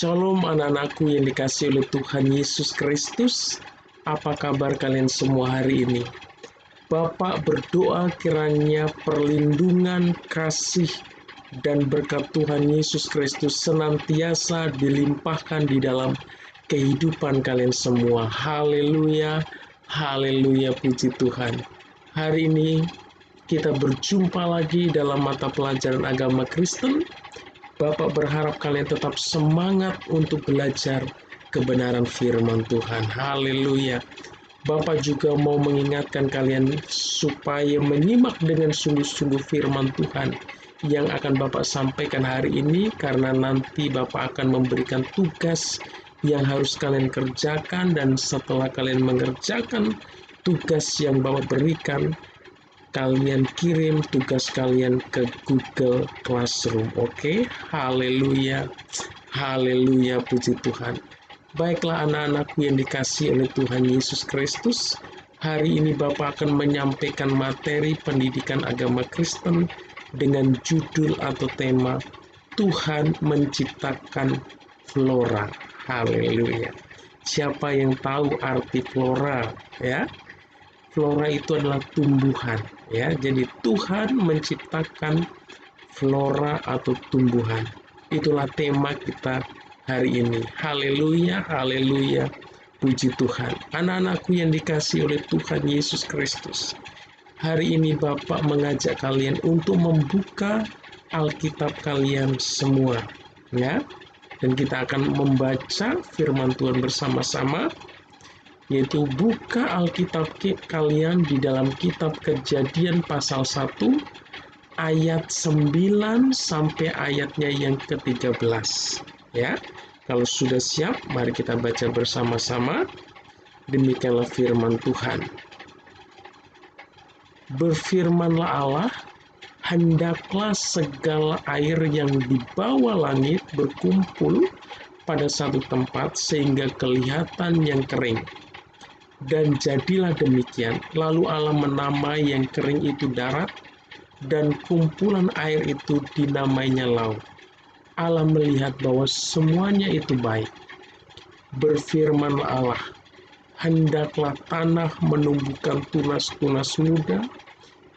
Shalom anak-anakku yang dikasihi oleh Tuhan Yesus Kristus. Apa kabar kalian semua hari ini? Bapak berdoa kiranya perlindungan, kasih, dan berkat Tuhan Yesus Kristus senantiasa dilimpahkan di dalam kehidupan kalian semua. Haleluya, haleluya, puji Tuhan. Hari ini kita berjumpa lagi dalam mata pelajaran agama Kristen. Bapak berharap kalian tetap semangat untuk belajar kebenaran firman Tuhan. Haleluya. Bapak juga mau mengingatkan kalian supaya menyimak dengan sungguh-sungguh firman Tuhan yang akan Bapak sampaikan hari ini, karena nanti Bapak akan memberikan tugas yang harus kalian kerjakan, dan setelah kalian mengerjakan tugas yang Bapak berikan, kalian kirim tugas kalian ke Google Classroom. Oke? Haleluya. Haleluya, puji Tuhan. Baiklah anak-anakku yang dikasihi oleh Tuhan Yesus Kristus, hari ini Bapak akan menyampaikan materi pendidikan agama Kristen dengan judul atau tema Tuhan menciptakan flora. Haleluya. Siapa yang tahu arti flora, ya? Flora itu adalah tumbuhan, ya. Jadi Tuhan menciptakan flora atau tumbuhan. Itulah tema kita hari ini. Haleluya, haleluya, puji Tuhan. Anak-anakku yang dikasihi oleh Tuhan Yesus Kristus, hari ini Bapak mengajak kalian untuk membuka Alkitab kalian semua, ya. Dan kita akan membaca firman Tuhan bersama-sama, yaitu buka Alkitab kalian di dalam kitab Kejadian pasal 1 ayat 9 sampai ayatnya yang ke-13, ya. Kalau sudah siap, mari kita baca bersama-sama. Demikianlah firman Tuhan. Berfirmanlah Allah, hendaklah segala air yang di bawah langit berkumpul pada satu tempat sehingga kelihatan yang kering. Dan jadilah demikian. Lalu Allah menamai yang kering itu darat, dan kumpulan air itu dinamainya laut. Allah melihat bahwa semuanya itu baik. Berfirmanlah Allah, hendaklah tanah menumbuhkan tunas-tunas muda,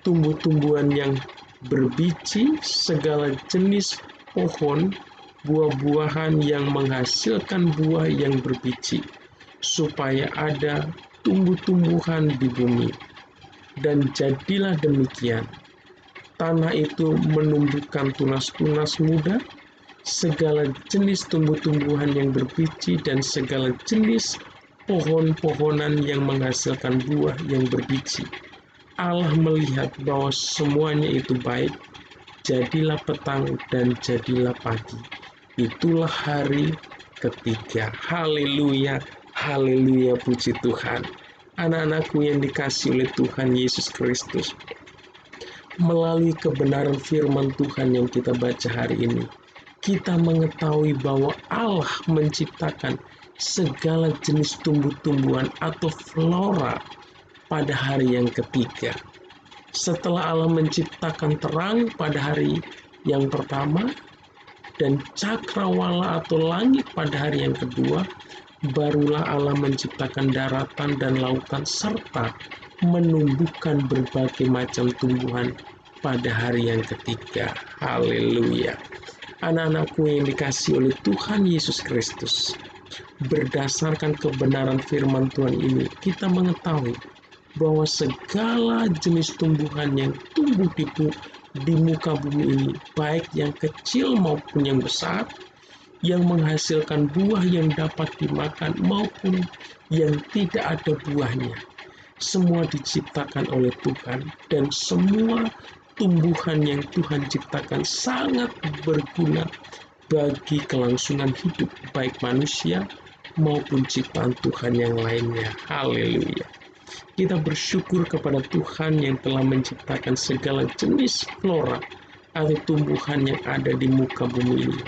tumbuh-tumbuhan yang berbiji, segala jenis pohon, buah-buahan yang menghasilkan buah yang berbiji, supaya ada tumbuh-tumbuhan di bumi. Dan jadilah demikian. Tanah itu menumbuhkan tunas-tunas muda, segala jenis tumbuh-tumbuhan yang berbiji, dan segala jenis pohon-pohonan yang menghasilkan buah yang berbiji. Allah melihat bahwa semuanya itu baik. Jadilah petang dan jadilah pagi. Itulah hari ketiga. Haleluya. Haleluya, puji Tuhan. Anak-anakku yang dikasihi oleh Tuhan Yesus Kristus, melalui kebenaran firman Tuhan yang kita baca hari ini, kita mengetahui bahwa Allah menciptakan segala jenis tumbuh-tumbuhan atau flora pada hari yang ketiga. Setelah Allah menciptakan terang pada hari yang pertama dan cakrawala atau langit pada hari yang kedua, barulah Allah menciptakan daratan dan lautan serta menumbuhkan berbagai macam tumbuhan pada hari yang ketiga. Haleluya. Anak-anakku yang dikasihi oleh Tuhan Yesus Kristus, berdasarkan kebenaran firman Tuhan ini, kita mengetahui bahwa segala jenis tumbuhan yang tumbuh di muka bumi ini, baik yang kecil maupun yang besar, yang menghasilkan buah yang dapat dimakan maupun yang tidak ada buahnya, semua diciptakan oleh Tuhan, dan semua tumbuhan yang Tuhan ciptakan sangat berguna bagi kelangsungan hidup baik manusia maupun ciptaan Tuhan yang lainnya. Haleluya. Kita bersyukur kepada Tuhan yang telah menciptakan segala jenis flora atau tumbuhan yang ada di muka bumi ini.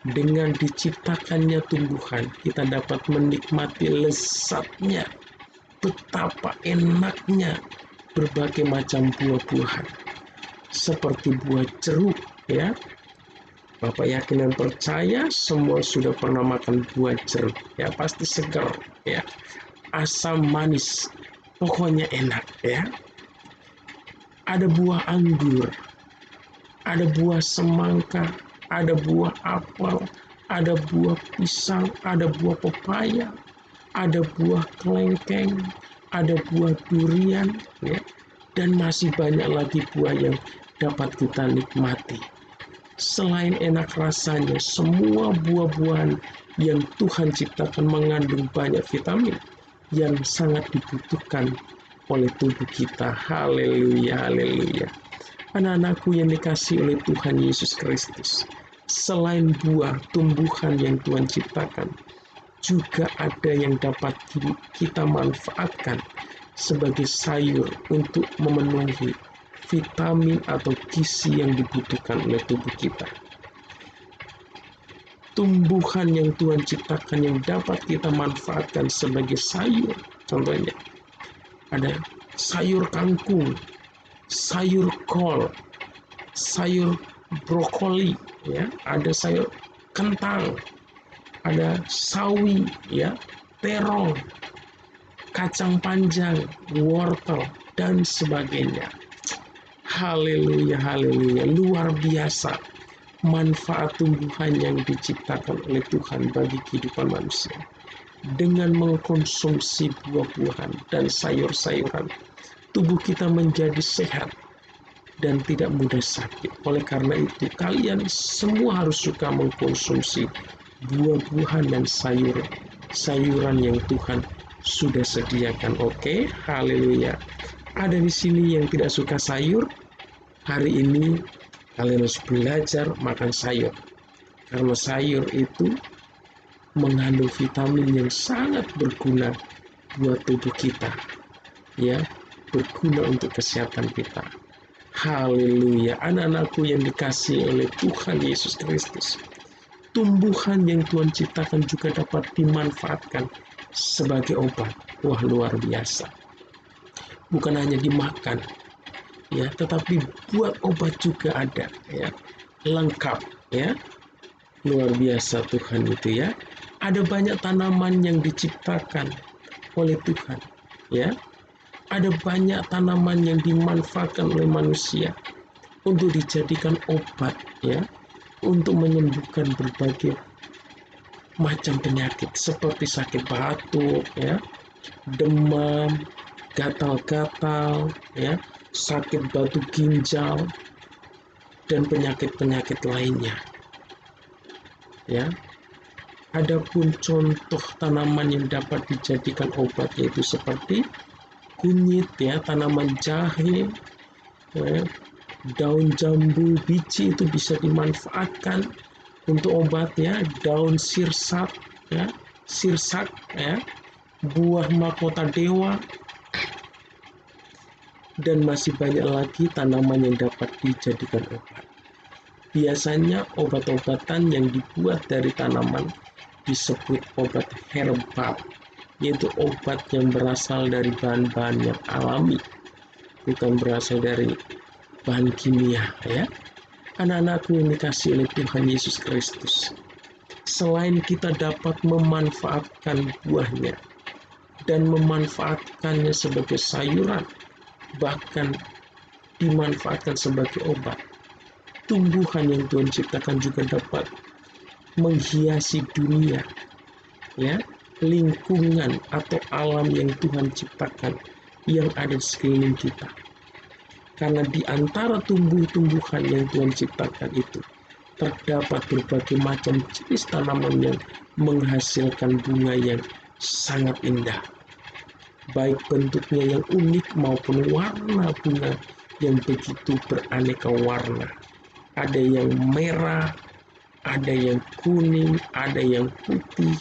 Dengan diciptakannya tumbuhan, kita dapat menikmati lezatnya, betapa enaknya berbagai macam buah-buahan, seperti buah jeruk, ya, Bapak yakin dan percaya semua sudah pernah makan buah jeruk, ya pasti seger, ya asam manis, pokoknya enak ya. Ada buah anggur, ada buah semangka, ada buah apel, ada buah pisang, ada buah pepaya, ada buah kelengkeng, ada buah durian, ya, dan masih banyak lagi buah yang dapat kita nikmati. Selain enak rasanya, semua buah-buahan yang Tuhan ciptakan mengandung banyak vitamin yang sangat dibutuhkan oleh tubuh kita. Haleluya, haleluya. Anak-anakku yang dikasihi oleh Tuhan Yesus Kristus, selain buah tumbuhan yang Tuhan ciptakan, juga ada yang dapat kita manfaatkan sebagai sayur untuk memenuhi vitamin atau gizi yang dibutuhkan oleh tubuh kita. Tumbuhan yang Tuhan ciptakan yang dapat kita manfaatkan sebagai sayur, contohnya ada sayur kangkung, sayur kol, sayur brokoli, ya, ada sayur kentang, ada sawi, ya, terong, kacang panjang, wortel, dan sebagainya. Haleluya, haleluya, luar biasa manfaat tumbuhan yang diciptakan oleh Tuhan bagi kehidupan manusia. Dengan mengkonsumsi buah-buahan dan sayur-sayuran, tubuh kita menjadi sehat dan tidak mudah sakit. Oleh karena itu, kalian semua harus suka mengkonsumsi buah-buahan dan sayuran yang Tuhan sudah sediakan. Oke, haleluya. Ada di sini yang tidak suka sayur. Hari ini kalian harus belajar makan sayur. Karena sayur itu mengandung vitamin yang sangat berguna buat tubuh kita. Ya, berguna untuk kesehatan kita. Haleluya, anak-anakku yang dikasihi oleh Tuhan Yesus Kristus. Tumbuhan yang Tuhan ciptakan juga dapat dimanfaatkan sebagai obat. Wah, luar biasa. Bukan hanya dimakan, ya, tetapi buat obat juga ada, ya, lengkap, ya, luar biasa Tuhan itu, ya. Ada banyak tanaman yang diciptakan oleh Tuhan, ya. Ada banyak tanaman yang dimanfaatkan oleh manusia untuk dijadikan obat, ya, untuk menyembuhkan berbagai macam penyakit seperti sakit batuk, ya, demam, gatal-gatal, ya, sakit batu ginjal, dan penyakit-penyakit lainnya. Ya, adapun contoh tanaman yang dapat dijadikan obat yaitu seperti kunyit, ya, tanaman jahe, ya, daun jambu biji itu bisa dimanfaatkan untuk obat, ya, daun sirsak, ya, ya, buah mahkota dewa, dan masih banyak lagi tanaman yang dapat dijadikan obat. Biasanya obat-obatan yang dibuat dari tanaman disebut obat herbal, yaitu obat yang berasal dari bahan-bahan yang alami, bukan berasal dari bahan kimia, ya. Anak-anakku yang dikasihi oleh Tuhan Yesus Kristus, selain kita dapat memanfaatkan buahnya dan memanfaatkannya sebagai sayuran, bahkan dimanfaatkan sebagai obat, tumbuhan yang Tuhan ciptakan juga dapat menghiasi dunia, ya, lingkungan atau alam yang Tuhan ciptakan yang ada di sekeliling kita. Karena di antara tumbuh-tumbuhan yang Tuhan ciptakan itu terdapat berbagai macam jenis tanaman yang menghasilkan bunga yang sangat indah, baik bentuknya yang unik maupun warna bunga yang begitu beraneka warna. Ada yang merah, ada yang kuning, ada yang putih,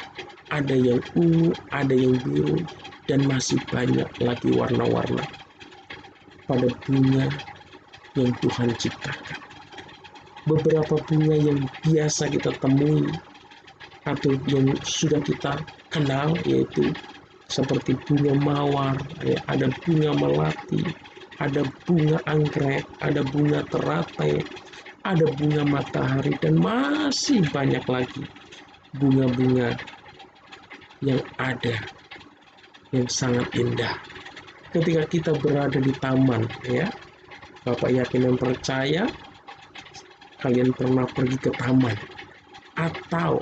ada yang ungu, ada yang biru, dan masih banyak lagi warna-warna pada bunga yang Tuhan ciptakan. Beberapa bunga yang biasa kita temui atau yang sudah kita kenal yaitu seperti bunga mawar, ya, ada bunga melati, ada bunga anggrek, ada bunga teratai, ada bunga matahari, dan masih banyak lagi bunga-bunga yang ada yang sangat indah. Ketika kita berada di taman, ya, Bapak yakin dan percaya kalian pernah pergi ke taman atau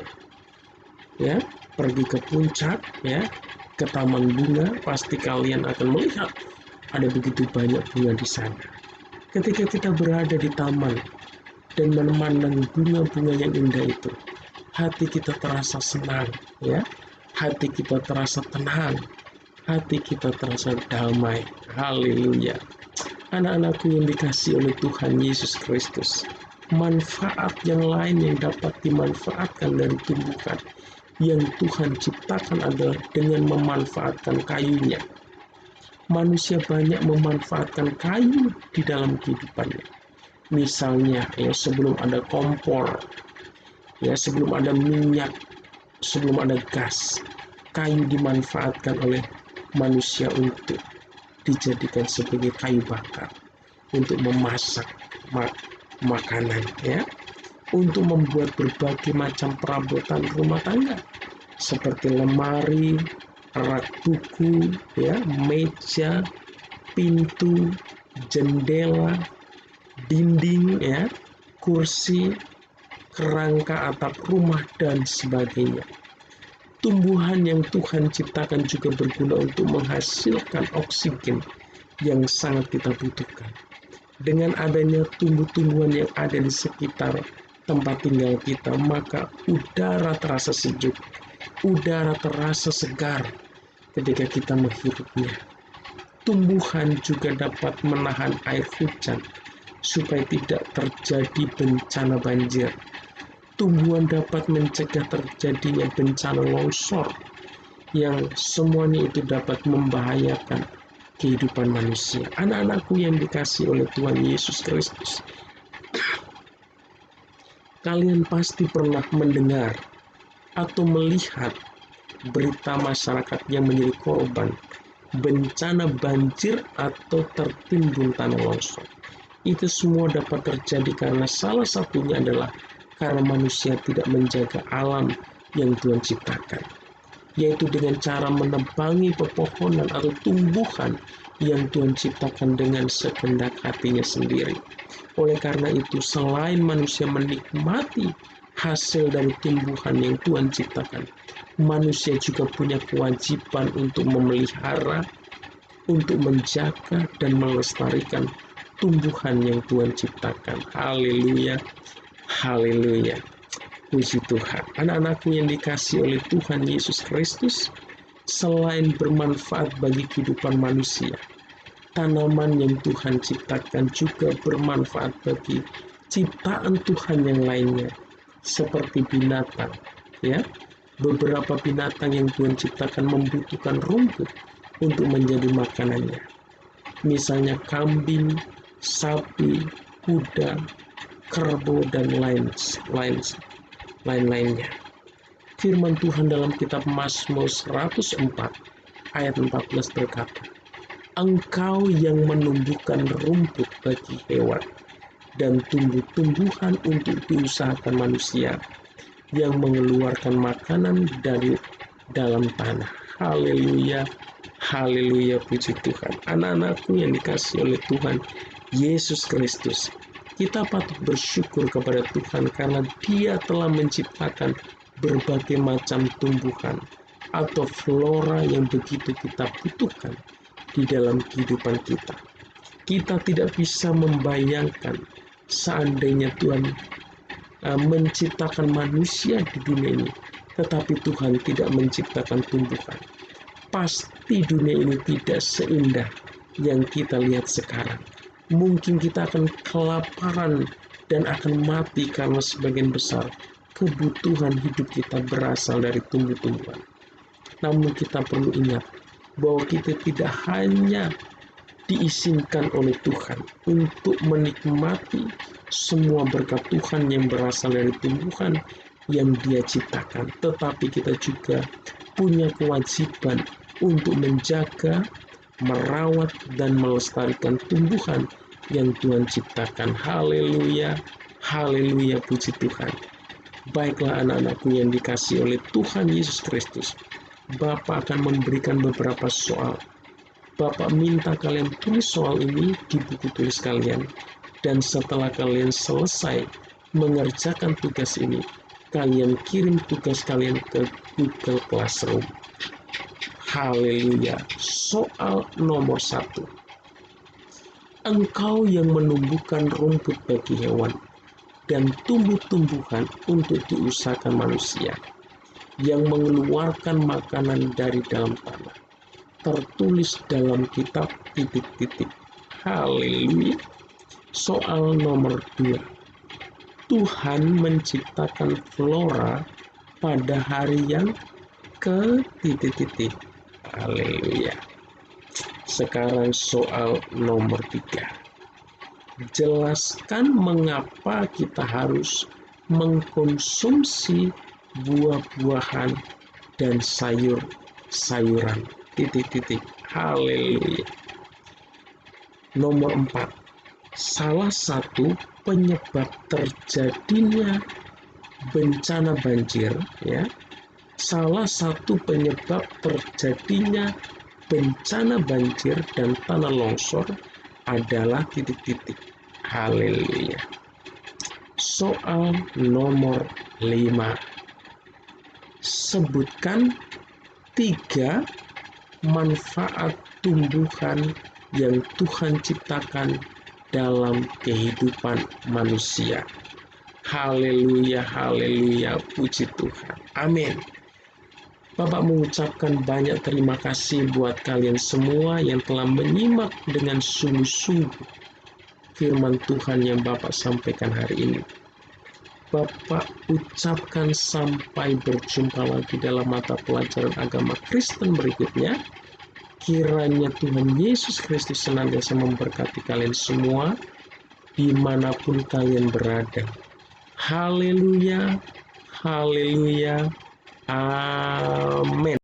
ya pergi ke puncak, ya, ke taman bunga, pasti kalian akan melihat ada begitu banyak bunga di sana. Ketika kita berada di taman dan memandang bunga-bunga yang indah itu, hati kita terasa senang, ya, hati kita terasa tenang, hati kita terasa damai. Haleluya. Anak-anakku yang dikasihi oleh Tuhan Yesus Kristus, manfaat yang lain yang dapat dimanfaatkan dari tumbuhan yang Tuhan ciptakan adalah dengan memanfaatkan kayunya. Manusia banyak memanfaatkan kayu di dalam kehidupannya. Misalnya, ya, sebelum ada kompor, ya, sebelum ada minyak, sebelum ada gas, kayu dimanfaatkan oleh manusia untuk dijadikan sebagai kayu bakar untuk memasak makanan, ya, untuk membuat berbagai macam perabotan rumah tangga seperti lemari, rak buku, ya, meja, pintu, jendela, dinding, ya, kursi, kerangka atap rumah, dan sebagainya. Tumbuhan yang Tuhan ciptakan juga berguna untuk menghasilkan oksigen yang sangat kita butuhkan. Dengan adanya tumbuh-tumbuhan yang ada di sekitar tempat tinggal kita, maka udara terasa sejuk, udara terasa segar ketika kita menghirupnya. Tumbuhan juga dapat menahan air hujan supaya tidak terjadi bencana banjir. Tumbuhan dapat mencegah terjadinya bencana longsor yang semuanya itu dapat membahayakan kehidupan manusia. Anak-anakku yang dikasihi oleh Tuhan Yesus Kristus, kalian pasti pernah mendengar atau melihat berita masyarakat yang menjadi korban bencana banjir atau tertimbun tanah longsor. Itu semua dapat terjadi karena salah satunya adalah karena manusia tidak menjaga alam yang Tuhan ciptakan, yaitu dengan cara menebangi pepohonan atau tumbuhan yang Tuhan ciptakan dengan sekehendak hatinya sendiri. Oleh karena itu, selain manusia menikmati hasil dari tumbuhan yang Tuhan ciptakan, manusia juga punya kewajiban untuk memelihara, untuk menjaga dan melestarikan tumbuhan yang Tuhan ciptakan. Haleluya, haleluya. Puji Tuhan. Anak-anakku yang dikasihi oleh Tuhan Yesus Kristus, selain bermanfaat bagi kehidupan manusia, tanaman yang Tuhan ciptakan juga bermanfaat bagi ciptaan Tuhan yang lainnya, seperti binatang, ya. Beberapa binatang yang Tuhan ciptakan membutuhkan rumput untuk menjadi makanannya. Misalnya kambing, sapi, kuda, kerbau, dan lain-lainnya. Firman Tuhan dalam kitab Mazmur 104 ayat 14 berkata, Engkau yang menumbuhkan rumput bagi hewan dan tumbuh-tumbuhan untuk diusahakan manusia, yang mengeluarkan makanan dari dalam tanah. Haleluya, haleluya, puji Tuhan. Anak-anakku yang dikasihi oleh Tuhan Yesus Kristus, kita patut bersyukur kepada Tuhan karena Dia telah menciptakan berbagai macam tumbuhan atau flora yang begitu kita butuhkan di dalam kehidupan kita. Kita tidak bisa membayangkan seandainya Tuhan menciptakan manusia di dunia ini, tetapi Tuhan tidak menciptakan tumbuhan. Pasti dunia ini tidak seindah yang kita lihat sekarang. Mungkin kita akan kelaparan dan akan mati karena sebagian besar kebutuhan hidup kita berasal dari tumbuh-tumbuhan. Namun kita perlu ingat bahwa kita tidak hanya diizinkan oleh Tuhan untuk menikmati semua berkat Tuhan yang berasal dari tumbuhan yang Dia ciptakan, tetapi kita juga punya kewajiban untuk menjaga, merawat, dan melestarikan tumbuhan yang Tuhan ciptakan. Haleluya, Haleluya, puji Tuhan. Baiklah anak-anakku yang dikasihi oleh Tuhan Yesus Kristus, Bapak akan memberikan beberapa soal. Bapak minta kalian tulis soal ini di buku tulis kalian, dan setelah kalian selesai mengerjakan tugas ini, kalian kirim tugas kalian ke Google Classroom. Haleluya. Soal nomor 1. Engkau yang menumbuhkan rumput bagi hewan dan tumbuh-tumbuhan untuk diusahakan manusia, yang mengeluarkan makanan dari dalam tanah, tertulis dalam kitab ... Haleluya. Soal nomor 2. Tuhan menciptakan flora pada hari yang ke ... Haleluya. Sekarang soal nomor 3. Jelaskan mengapa kita harus mengkonsumsi buah-buahan dan sayur-sayuran ... Haleluya. Nomor 4. Salah satu penyebab terjadinya bencana banjir, ya. Salah satu penyebab terjadinya bencana banjir dan tanah longsor adalah ... Haleluya. Soal nomor 5. Sebutkan 3 manfaat tumbuhan yang Tuhan ciptakan dalam kehidupan manusia. Haleluya, haleluya, puji Tuhan. Amin. Bapak mengucapkan banyak terima kasih buat kalian semua yang telah menyimak dengan sungguh-sungguh firman Tuhan yang Bapak sampaikan hari ini. Bapak ucapkan sampai berjumpa lagi dalam mata pelajaran agama Kristen berikutnya. Kiranya Tuhan Yesus Kristus senantiasa memberkati kalian semua dimanapun kalian berada. Haleluya, haleluya, amin.